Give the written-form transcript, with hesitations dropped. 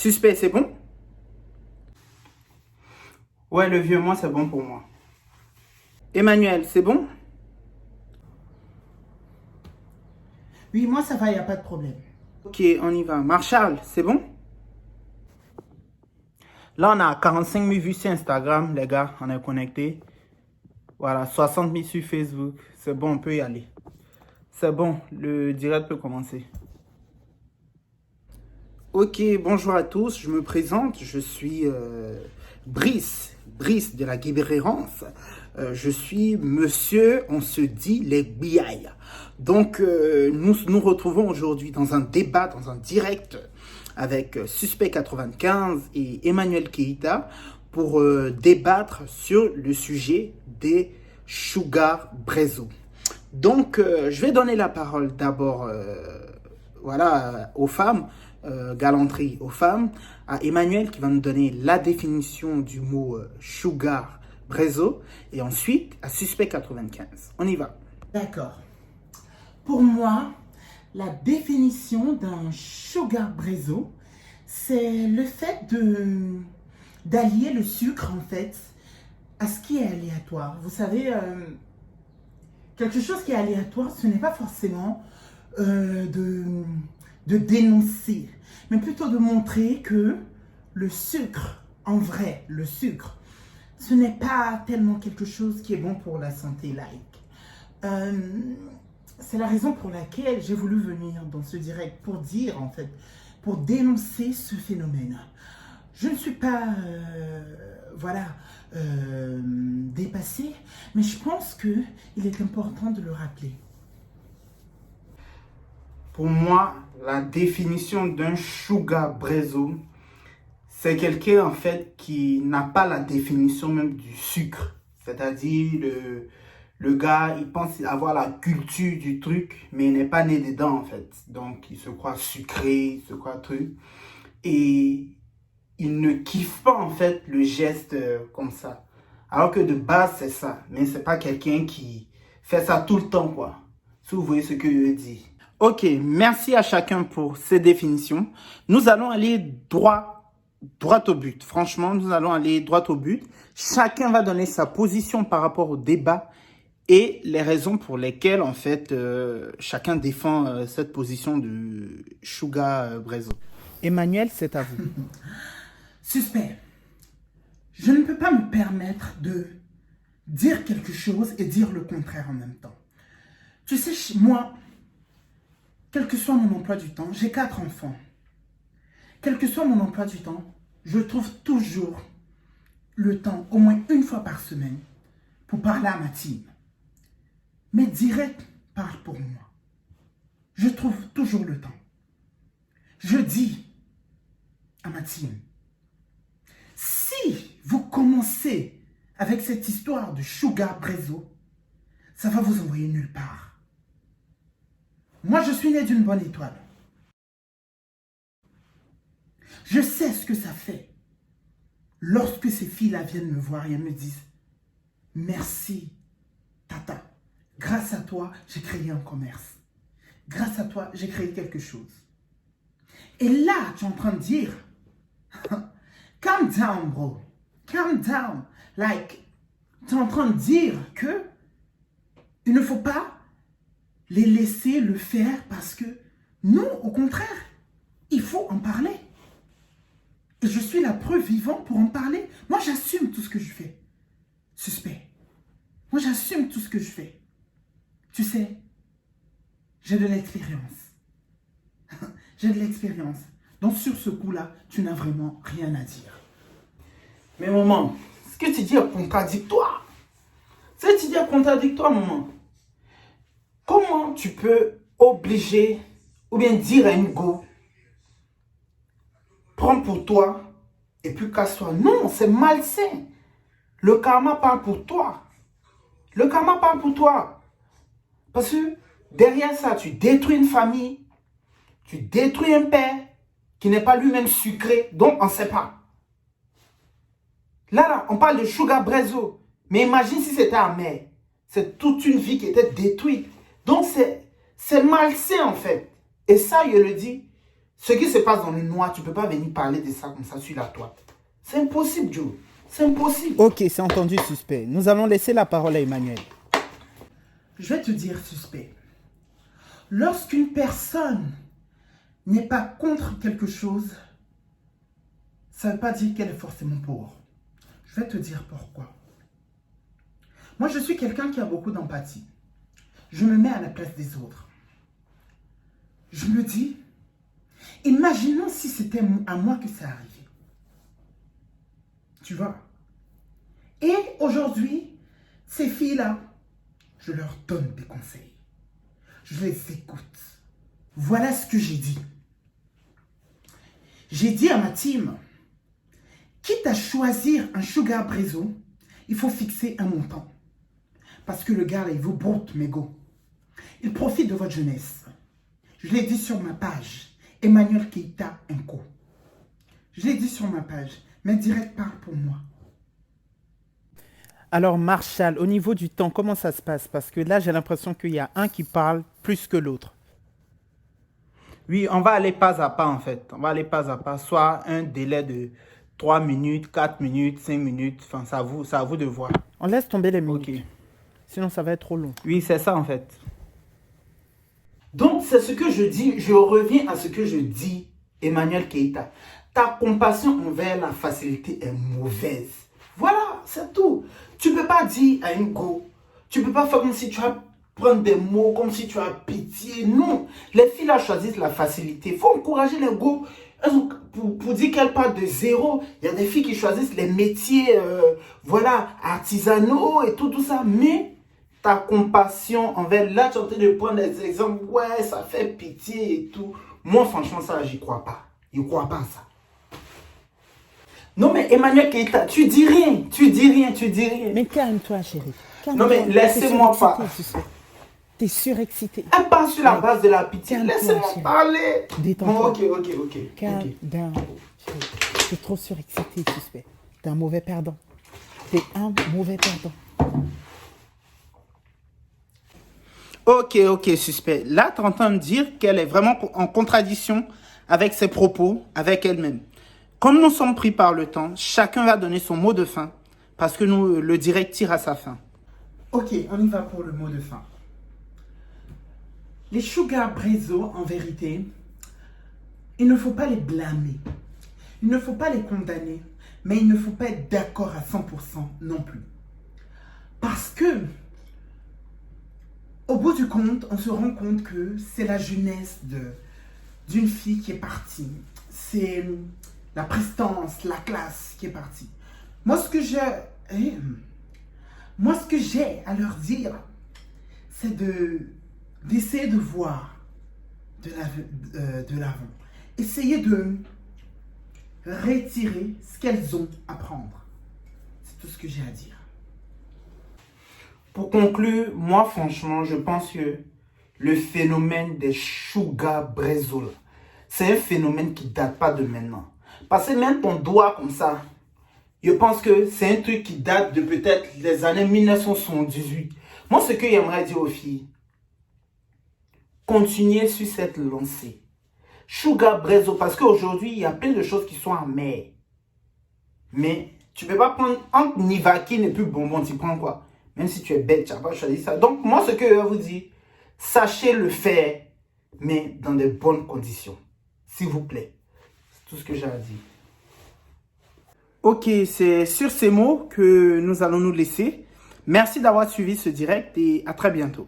Suspect, c'est bon? Ouais, le vieux, moi, c'est bon pour moi. Emmanuel, c'est bon? Oui, moi ça va, il n'y a pas de problème. Ok, on y va. Marshall, c'est bon? Là, on a 45 000 vues sur Instagram, les gars, on est connectés. Voilà, 60 000 sur Facebook. C'est bon, on peut y aller. C'est bon, le direct peut commencer. Ok, bonjour à tous, je me présente, je suis Brice de la Guébérérance. Je suis monsieur, on se dit les BI. Donc, nous nous retrouvons aujourd'hui dans un débat, dans un direct avec Suspect 95 et Emmanuel Keita pour débattre sur le sujet des Sugar Brezo. Donc, je vais donner la parole d'abord aux femmes, galanterie aux femmes, à Emmanuel qui va nous donner la définition du mot sugar brezo et ensuite à Suspect 95. On y va. D'accord. Pour moi, la définition d'un sugar brezo, c'est le fait d'allier le sucre en fait à ce qui est aléatoire. Vous savez, quelque chose qui est aléatoire, ce n'est pas forcément de dénoncer, mais plutôt de montrer que le sucre, en vrai, le sucre, ce n'est pas tellement quelque chose qui est bon pour la santé c'est la raison pour laquelle j'ai voulu venir dans ce direct pour dire en fait, pour dénoncer ce phénomène. Je ne suis pas, dépassée, mais je pense qu'il est important de le rappeler. Pour moi, la définition d'un sugar brezo, c'est quelqu'un en fait qui n'a pas la définition même du sucre. C'est-à-dire le gars, il pense avoir la culture du truc, mais il n'est pas né dedans en fait. Donc il se croit sucré, il se croit truc. Et il ne kiffe pas en fait le geste comme ça. Alors que de base c'est ça. Mais c'est pas quelqu'un qui fait ça tout le temps quoi. Si vous voyez ce que je dis. Ok, merci à chacun pour ces définitions. Nous allons aller droit au but. Franchement, nous allons aller droit au but. Chacun va donner sa position par rapport au débat et les raisons pour lesquelles, en fait, chacun défend cette position de Sugar Brezo. Emmanuel, c'est à vous. Suspect, je ne peux pas me permettre de dire quelque chose et dire le contraire en même temps. Tu sais, moi, quel que soit mon emploi du temps, j'ai 4 enfants. Quel que soit mon emploi du temps, je trouve toujours le temps, au moins une fois par semaine, pour parler à ma team. Mais direct parle pour moi. Je trouve toujours le temps. Je dis à ma team, si vous commencez avec cette histoire de sugar brezo, ça va vous envoyer nulle part. Moi, je suis né d'une bonne étoile. Je sais ce que ça fait lorsque ces filles-là viennent me voir et elles me disent « Merci, tata. Grâce à toi, j'ai créé un commerce. Grâce à toi, j'ai créé quelque chose. » Et là, tu es en train de dire « Calm down, bro. Calm down. » Like, tu es en train de dire que il ne faut pas les laisser le faire parce que non, au contraire, il faut en parler. Et je suis la preuve vivante pour en parler. Moi, j'assume tout ce que je fais. Suspect. Moi, j'assume tout ce que je fais. Tu sais, j'ai de l'expérience. J'ai de l'expérience. Donc, sur ce coup-là, tu n'as vraiment rien à dire. Mais maman, ce que tu dis est contradictoire. Ce que tu dis est contradictoire, maman. Comment tu peux obliger ou bien dire à une go, prends pour toi et puis casse-toi? Non, c'est malsain. Le karma parle pour toi. Le karma parle pour toi. Parce que derrière ça, tu détruis une famille, tu détruis un père qui n'est pas lui-même sucré, donc on ne sait pas. Là, on parle de sugar brezo. Mais imagine si c'était amer. C'est toute une vie qui était détruite. Donc, c'est malsain en fait. Et ça, je le dis, Ce qui se passe dans le noir, tu ne peux pas venir parler de ça comme ça sur la toile. C'est impossible, Joe. C'est impossible. Ok, c'est entendu, suspect. Nous allons laisser la parole à Emmanuel. Je vais te dire, suspect. Lorsqu'une personne n'est pas contre quelque chose, ça ne veut pas dire qu'elle est forcément pour. Je vais te dire pourquoi. Moi, je suis quelqu'un qui a beaucoup d'empathie. Je me mets à la place des autres. Je me dis, imaginons si c'était à moi que ça arrivait. Tu vois? Et aujourd'hui, ces filles-là, je leur donne des conseils. Je les écoute. Voilà ce que j'ai dit. J'ai dit à ma team, quitte à choisir un sugar brezo, il faut fixer un montant. Parce que le gars, là, il vous broute, mégot. Il profite de votre jeunesse. Je l'ai dit sur ma page. Emmanuel Keita Inco. Je l'ai dit sur ma page. Mais direct parle pour moi. Alors, Marshall, au niveau du temps, comment ça se passe? Parce que là, j'ai l'impression qu'il y a un qui parle plus que l'autre. Oui, on va aller pas à pas en fait. On va aller pas à pas. Soit un délai de 3 minutes, 4 minutes, 5 minutes. Enfin, c'est à vous de voir. On laisse tomber les minutes. Ok. Sinon, ça va être trop long. Oui, c'est ça en fait. Donc, c'est ce que je dis. Je reviens à ce que je dis, Emmanuel Keita. Ta compassion envers la facilité est mauvaise. Voilà, c'est tout. Tu ne peux pas dire à une go, tu ne peux pas faire comme si tu vas prendre des mots, comme si tu as pitié. Non, les filles là choisissent la facilité. Il faut encourager les go. Pour dire qu'elles partent de zéro, il y a des filles qui choisissent les métiers, voilà, artisanaux et tout ça. Mais ta compassion envers, là, tu es en train de prendre des exemples, ouais, ça fait pitié et tout. Moi, franchement, ça, j'y crois pas. Je ne crois pas à ça. Non, mais Emmanuel Keita, tu dis rien. Mais calme-toi, chérie. Non, mais laissez-moi pas. T'es surexcité. Elle part sur la base de la pitié. Laissez-moi parler. Détends-toi. Bon, ok. Calme down. T'es trop surexcité, suspect. T'es un mauvais perdant. Ok, suspect. Là, tu es en train de dire qu'elle est vraiment en contradiction avec ses propos, avec elle-même. Comme nous sommes pris par le temps, chacun va donner son mot de fin parce que le direct tire à sa fin. Ok, on y va pour le mot de fin. Les sugar brezo, en vérité, il ne faut pas les blâmer. Il ne faut pas les condamner. Mais il ne faut pas être d'accord à 100% non plus. Parce que, au bout du compte, on se rend compte que c'est la jeunesse d'une fille qui est partie. C'est la prestance, la classe qui est partie. Moi, ce que j'ai à leur dire, c'est d'essayer de voir de l'avant. Essayer de retirer ce qu'elles ont à prendre. C'est tout ce que j'ai à dire. Pour conclure, moi, franchement, je pense que le phénomène des sugar brezo, c'est un phénomène qui ne date pas de maintenant. Parce que même ton doigt comme ça, je pense que c'est un truc qui date de peut-être les années 1978. Moi, ce que j'aimerais dire aux filles, continuez sur cette lancée. Sugar brezo, parce qu'aujourd'hui, il y a plein de choses qui sont amères. Mais tu ne peux pas prendre entre Nivaquine et puis bonbon, tu prends quoi? Même si tu es bête, tu n'as pas choisi ça. Donc, moi, ce que je vous dis, sachez le faire, mais dans de bonnes conditions. S'il vous plaît. C'est tout ce que j'ai à dire. Ok, c'est sur ces mots que nous allons nous laisser. Merci d'avoir suivi ce direct et à très bientôt.